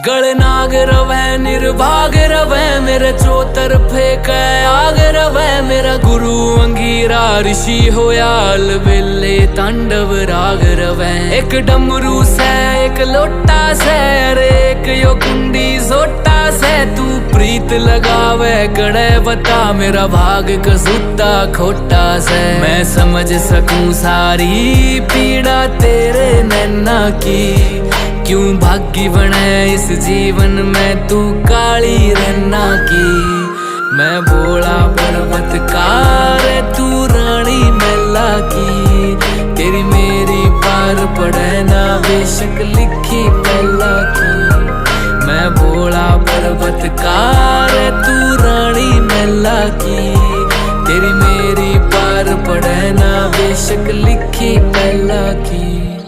गलनाग रवै निर्भाग रवै मेरे चौतरफे कै आग रवै मेरा गुरु अंगीरा ऋषि होया अलबेले तांडव राग रवै। एक डमरू से एक लोटा से अरे एक यो कुंडी सोटा से तू प्रीत लगावे गड़े बता मेरा भाग कसूता खोटा से। मैं समझ सकूं सारी पीड़ा तेरे नैना की, क्यों भागी बने इस जीवन में तू काली रन्ना की। मैं भोला पर्वतकार तू रानी मैला की, तेरी मेरी पार पड़े ना बेशक लिखी पहला की। मैं भोला पर्वतकार तू रानी मैला की, तेरी मेरी पार पड़े ना बेशक लिखी पहला की।